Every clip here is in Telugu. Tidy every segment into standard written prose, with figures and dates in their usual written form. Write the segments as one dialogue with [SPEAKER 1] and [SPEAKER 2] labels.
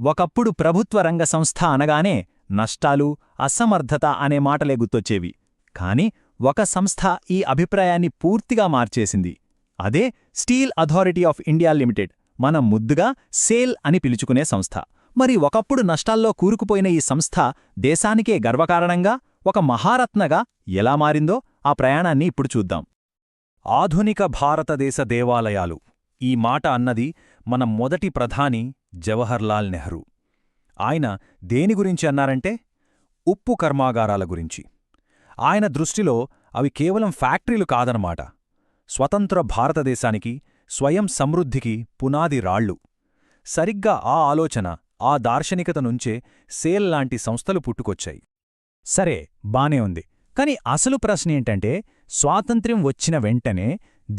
[SPEAKER 1] ఒకప్పుడు ప్రభుత్వ రంగ సంస్థ అనగానే నష్టాలు, అసమర్థత అనే మాటలే గుర్తొచ్చేవి. కాని ఒక సంస్థ ఈ అభిప్రాయాన్ని పూర్తిగా మార్చేసింది. అదే steel authority of India limited, మనం ముద్దుగా సేల్ అని పిలుచుకునే సంస్థ. మరి ఒకప్పుడు నష్టాల్లో కూరుకుపోయిన ఈ సంస్థ దేశానికే గర్వకారణంగా, ఒక మహారత్నగా ఎలా మారిందో ఆ ప్రయాణాన్ని ఇప్పుడు చూద్దాం. ఆధునిక భారతదేశ దేవాలయాలు ఈ మాట అన్నది మన మొదటి ప్రధాని జవహర్లాల్ నెహ్రూ. ఆయన దేని గురించి అన్నారంటే ఉప్పు కర్మాగారాల గురించి. ఆయన దృష్టిలో అవి కేవలం ఫ్యాక్టరీలు కాదనమాట, స్వతంత్ర భారతదేశానికి, స్వయం సమృద్ధికి పునాది రాళ్ళు. సరిగ్గా ఆ ఆలోచన, ఆ దార్శనికత నుంచే సేల్ లాంటి సంస్థలు పుట్టుకొచ్చాయి. సరే, బానే ఉంది. కాని అసలు ప్రశ్నేంటంటే, స్వాతంత్ర్యం వచ్చిన వెంటనే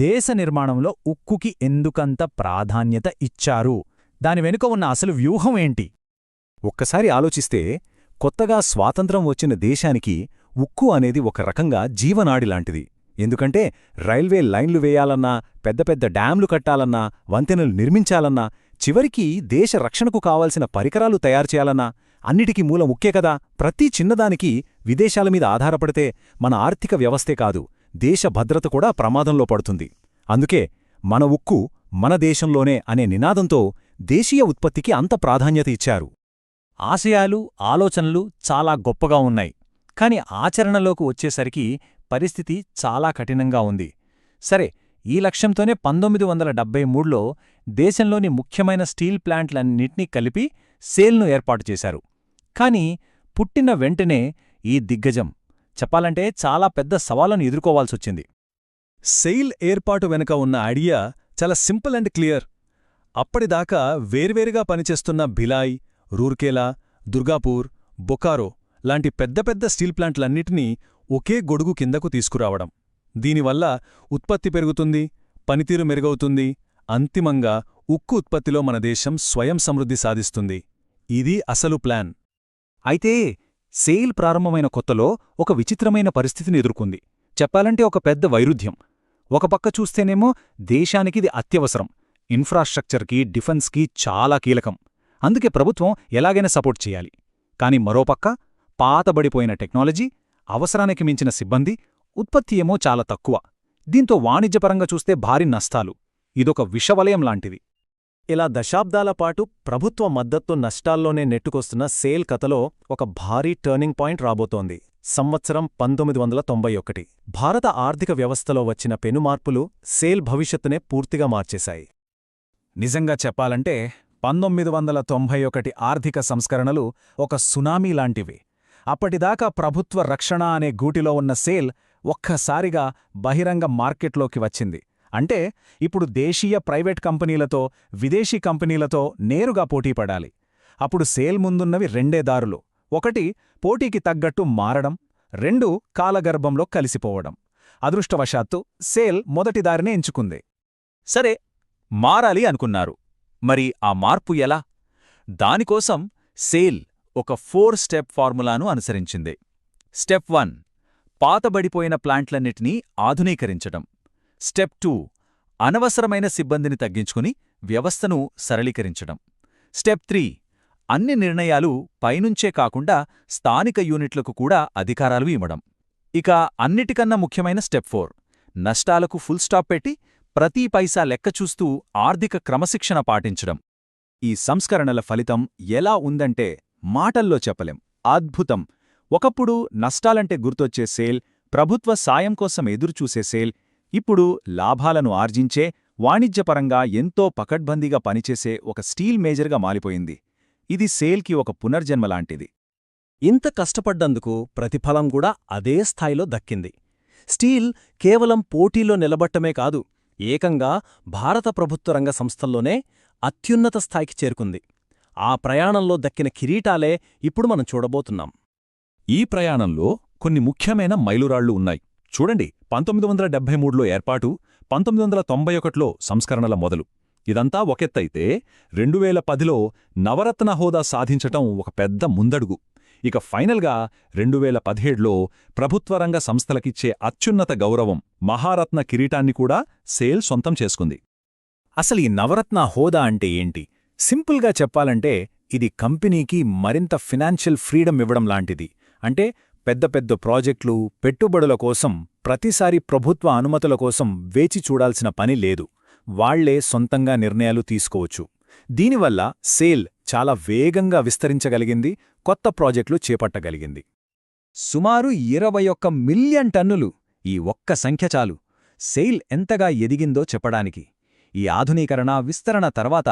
[SPEAKER 1] దేశ నిర్మాణంలో ఉక్కుకి ఎందుకంత ప్రాధాన్యత ఇచ్చారు? దాని వెనుక ఉన్న అసలు వ్యూహం ఏంటి? ఒక్కసారి ఆలోచిస్తే, కొత్తగా స్వాతంత్రం వచ్చిన దేశానికి ఉక్కు అనేది ఒక రకంగా జీవనాడిలాంటిది. ఎందుకంటే రైల్వే లైన్లు వేయాలన్నా, పెద్ద పెద్ద డ్యాంలు కట్టాలన్నా, వంతెనలు నిర్మించాలన్నా, చివరికి దేశ రక్షణకు కావాల్సిన పరికరాలు తయారుచేయాలన్నా అన్నిటికీ మూలం ఉక్కే కదా. ప్రతి చిన్నదానికి విదేశాల మీద ఆధారపడితే మన ఆర్థిక వ్యవస్థే కాదు, దేశ భద్రత కూడా ప్రమాదంలో పడుతుంది. అందుకే మన ఉక్కు మన దేశంలోనే అనే నినాదంతో దేశీయ ఉత్పత్తికి అంత ప్రాధాన్యత ఇచ్చారు. ఆశయాలు, ఆలోచనలు చాలా గొప్పగా ఉన్నాయి. కాని ఆచరణలోకి వచ్చేసరికి పరిస్థితి చాలా కఠినంగా ఉంది. సరే, ఈ లక్ష్యంతోనే 1973లో దేశంలోని ముఖ్యమైన స్టీల్ ప్లాంట్లన్నింటినీ కలిపి సేల్ను ఏర్పాటు చేశారు. కాని పుట్టిన వెంటనే ఈ దిగ్గజం చెప్పాలంటే చాలా పెద్ద సవాళ్లను ఎదుర్కోవాల్సొచ్చింది. సెయిల్ ఏర్పాటు వెనుక ఉన్న ఐడియా చాలా సింపుల్ అండ్ క్లియర్. అప్పటిదాకా వేర్వేరుగా పనిచేస్తున్న భిలాయ్, రూర్కేలా, దుర్గాపూర్, బొకారో లాంటి పెద్ద పెద్ద స్టీల్ ప్లాంట్లన్నిటినీ ఒకే గొడుగు కిందకు తీసుకురావడం. దీనివల్ల ఉత్పత్తి పెరుగుతుంది, పనితీరు మెరుగవుతుంది, అంతిమంగా ఉక్కు ఉత్పత్తిలో మన దేశం స్వయం సమృద్ధి సాధిస్తుంది. ఇది అసలు ప్లాన్. అయితే సేల్ ప్రారంభమైన కొత్తలో ఒక విచిత్రమైన పరిస్థితిని ఎదుర్కొంది. చెప్పాలంటే ఒక పెద్ద వైరుధ్యం. ఒక పక్క చూస్తేనేమో దేశానికిది అత్యవసరం, ఇన్ఫ్రాస్ట్రక్చర్కి, డిఫెన్స్కి చాలా కీలకం. అందుకే ప్రభుత్వం ఎలాగైనా సపోర్ట్ చేయాలి. కాని మరోపక్క పాతబడిపోయిన టెక్నాలజీ, అవసరానికి మించిన సిబ్బంది, ఉత్పత్తి ఏమో చాలా తక్కువ. దీంతో వాణిజ్యపరంగా చూస్తే భారీ నష్టాలు. ఇదొక విషవలయం లాంటిది. ఇలా దశాబ్దాల పాటు ప్రభుత్వ మద్దతు నష్టాల్లోనే నెట్టుకొస్తున్న సేల్ కథలో ఒక భారీ టర్నింగ్ పాయింట్ రాబోతోంది. సంవత్సరం 1991. భారత ఆర్థిక వ్యవస్థలో వచ్చిన పెనుమార్పులు సేల్ భవిష్యత్తునే పూర్తిగా మార్చేశాయి. నిజంగా చెప్పాలంటే 1991 ఆర్థిక సంస్కరణలు ఒక సునామీ లాంటివి. అప్పటిదాకా ప్రభుత్వ రక్షణ అనే గూటిలో ఉన్న సేల్ ఒక్కసారిగా బహిరంగ మార్కెట్లోకి వచ్చింది. అంటే ఇప్పుడు దేశీయ ప్రైవేట్ కంపెనీలతో, విదేశీ కంపెనీలతో నేరుగా పోటీపడాలి. అప్పుడు సేల్ ముందున్నవి రెండే దారులు. ఒకటి పోటీకి తగ్గట్టు మారడం, రెండు కాలగర్భంలో కలిసిపోవడం. అదృష్టవశాత్తు సేల్ మొదటి దారినే ఎంచుకుంది. సరే, మారాలి అనుకున్నారు. మరి ఆ మార్పు ఎలా? దానికోసం సేల్ ఒక 4 స్టెప్ ఫార్ములాను అనుసరించింది. స్టెప్ 1, పాతబడిపోయిన ప్లాంట్లన్నిటినీ ఆధునీకరించడం. స్టెప్ 2, అనవసరమైన సిబ్బందిని తగ్గించుకుని వ్యవస్థను సరళీకరించడం. స్టెప్ 3, అన్ని నిర్ణయాలు పైనుంచే కాకుండా స్థానిక యూనిట్లకు కూడా అధికారాలు ఇవ్వడం. ఇక అన్నిటికన్నా ముఖ్యమైన స్టెప్ 4, నష్టాలకు ఫుల్ స్టాప్ పెట్టి ప్రతి పైసా లెక్క చూస్తూ ఆర్థిక క్రమశిక్షణ పాటించడం. ఈ సంస్కరణల ఫలితం ఎలా ఉందంటే మాటల్లో చెప్పలేం, అద్భుతం. ఒకప్పుడు నష్టాలంటే గుర్తొచ్చే సేల్, ప్రభుత్వ సాయం కోసం ఎదురుచూసే సేల్, ఇప్పుడు లాభాలను ఆర్జించే, వాణిజ్యపరంగా ఎంతో పకడ్బందీగా పనిచేసే ఒక స్టీల్ మేజర్గా మారిపోయింది. ఇది సేల్కి ఒక పునర్జన్మలాంటిది. ఇంత కష్టపడ్డందుకు ప్రతిఫలం కూడా అదే స్థాయిలో దక్కింది. స్టీల్ కేవలం పోటీలో నిలబట్టమే కాదు, ఏకంగా భారత ప్రభుత్వ రంగ సంస్థల్లోనే అత్యున్నత స్థాయికి చేరుకుంది. ఆ ప్రయాణంలో దక్కిన కిరీటాలే ఇప్పుడు మనం చూడబోతున్నాం. ఈ ప్రయాణంలో కొన్ని ముఖ్యమైన మైలురాళ్లు ఉన్నాయి. చూడండి, 1973లో ఏర్పాటు, 1991లో సంస్కరణల మొదలు. ఇదంతా ఒకెత్తైతే 2010లో నవరత్న హోదా సాధించటం ఒక పెద్ద ముందడుగు. ఇక ఫైనల్గా 2017లో ప్రభుత్వరంగ సంస్థలకిచ్చే అత్యున్నత గౌరవం మహారత్న కిరీటాన్ని కూడా సేల్ సొంతం చేసుకుంది. అసలు ఈ నవరత్న హోదా అంటే ఏంటి? సింపుల్గా చెప్పాలంటే ఇది కంపెనీకి మరింత ఫినాన్షియల్ ఫ్రీడమ్ ఇవ్వడం లాంటిది. అంటే పెద్ద పెద్ద ప్రాజెక్టులు, పెట్టుబడుల కోసం ప్రతిసారి ప్రభుత్వ అనుమతుల కోసం వేచి చూడాల్సిన పని లేదు. వాళ్లే సొంతంగా నిర్ణయాలు తీసుకోవచ్చు. దీనివల్ల సేల్ చాలా వేగంగా విస్తరించగలిగింది, కొత్త ప్రాజెక్టులు చేపట్టగలిగింది. సుమారు 21 మిలియన్ టన్నులు, ఈ ఒక్క సంఖ్య చాలు సెయిల్ ఎంతగా ఎదిగిందో చెప్పడానికి. ఈ ఆధునీకరణ, విస్తరణ తర్వాత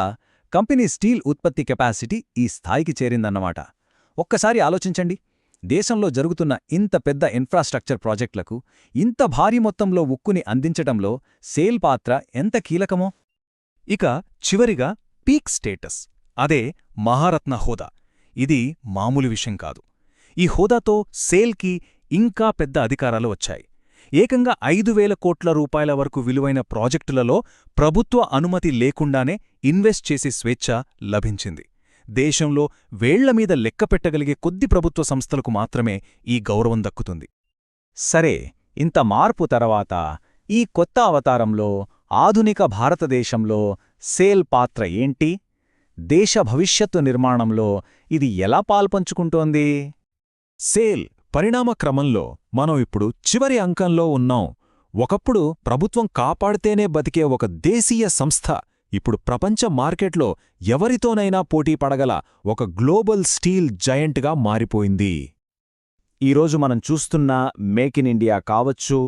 [SPEAKER 1] కంపెనీ స్టీల్ ఉత్పత్తి కెపాసిటీ ఈ స్థాయికి చేరిందన్నమాట. ఒక్కసారి ఆలోచించండి, దేశంలో జరుగుతున్న ఇంత పెద్ద ఇన్ఫ్రాస్ట్రక్చర్ ప్రాజెక్టులకు ఇంత భారీ మొత్తంలో ఉక్కుని అందించటంలో సేల్ పాత్ర ఎంత కీలకమో. ఇక చివరిగా పీక్ స్టేటస్, అదే మహారత్న హోదా. ఇది మామూలు విషయం కాదు. ఈ హోదాతో సేల్కి ఇంకా పెద్ద అధికారాలు వచ్చాయి. ఏకంగా 5,000 కోట్ల రూపాయల వరకు విలువైన ప్రాజెక్టులలో ప్రభుత్వ అనుమతి లేకుండానే ఇన్వెస్ట్ చేసే స్వేచ్ఛ లభించింది. దేశంలో వేళ్లమీద లెక్కపెట్టగలిగే కొద్ది ప్రభుత్వ సంస్థలకు మాత్రమే ఈ గౌరవం దక్కుతుంది. సరే, ఇంత మార్పు తర్వాత ఈ కొత్త అవతారంలో, ఆధునిక భారతదేశంలో సేల్ పాత్ర ఏంటి? దేశ భవిష్యత్తు నిర్మాణంలో ఇది ఎలా పాల్పంచుకుంటోంది? సేల్ పరిణామక్రమంలో మనం ఇప్పుడు చివరి అంకంలో ఉన్నాం. ఒకప్పుడు ప్రభుత్వం కాపాడితేనే బతికే ఒక దేశీయ సంస్థ ఇప్పుడు ప్రపంచ మార్కెట్లో ఎవరితోనైనా పోటీ పడగల ఒక గ్లోబల్ స్టీల్ జయంట్గా మారిపోయింది. ఈరోజు మనం చూస్తున్న మేక్ ఇన్ ఇండియా కావచ్చు,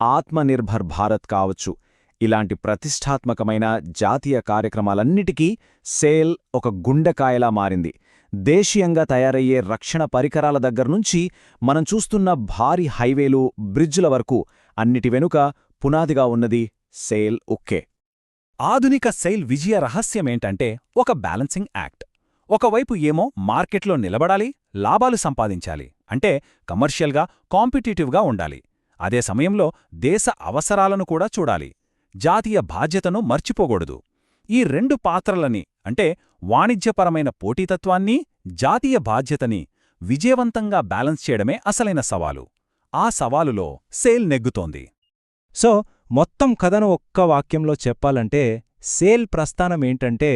[SPEAKER 1] ఆత్మనిర్భర్ భారత్ కావచ్చు, ఇలాంటి ప్రతిష్టాత్మకమైన జాతీయ కార్యక్రమాలన్నిటికీ సేల్ ఒక గుండెకాయలా మారింది. దేశీయంగా తయారయ్యే రక్షణ పరికరాల దగ్గర్నుంచి మనం చూస్తున్న భారీ హైవేలు, బ్రిడ్జుల వరకు అన్నిటి వెనుక పునాదిగా ఉన్నది సేల్ ఉక్కే. ఆధునిక సెయిల్ విజయ రహస్యమేంటంటే ఒక బ్యాలెన్సింగ్ యాక్ట్. ఒకవైపు ఏమో మార్కెట్లో నిలబడాలి, లాభాలు సంపాదించాలి, అంటే కమర్షియల్గా, కాంపిటీటివ్గా ఉండాలి. అదే సమయంలో దేశ అవసరాలను కూడా చూడాలి, జాతీయ బాధ్యతను మర్చిపోకూడదు. ఈ రెండు పాత్రలని, అంటే వాణిజ్యపరమైన పోటీతత్వాన్ని, జాతీయ బాధ్యతని విజయవంతంగా బ్యాలెన్స్ చేయడమే అసలైన సవాలు. ఆ సవాలులో సేల్ నెగ్గుతోంది. సో మొత్తం కథను ఒక్క వాక్యంలో చెప్పాలంటే, సేల్ ప్రస్థానమేంటంటే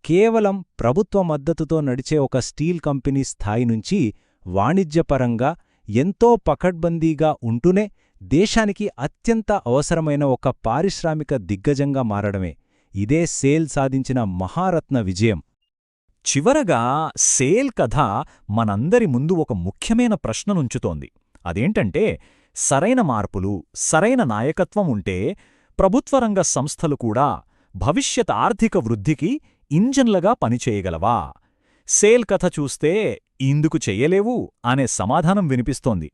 [SPEAKER 1] కేవలం ప్రభుత్వ మద్దతుతో నడిచే ఒక స్టీల్ కంపెనీ స్థాయి నుంచి వాణిజ్యపరంగా ఎంతో పకడ్బందీగా ఉంటూనే దేశానికి అత్యంత అవసరమైన ఒక పారిశ్రామిక దిగ్గజంగా మారడమే. ఇదే సేల్ సాధించిన మహారత్న విజయం. చివరగా సేల్ కథ మనందరి ముందు ఒక ముఖ్యమైన ప్రశ్ననుంచుతోంది. అదేంటంటే, సరైన మార్పులు, సరైన నాయకత్వం ఉంటే ప్రభుత్వరంగ సంస్థలు కూడా భవిష్యత్ ఆర్థిక వృద్ధికి ఇంజన్లగా పనిచేయగలవా? సేల్ కథ చూస్తే ఇందుకు చెయ్యలేవు అనే సమాధానం వినిపిస్తోంది.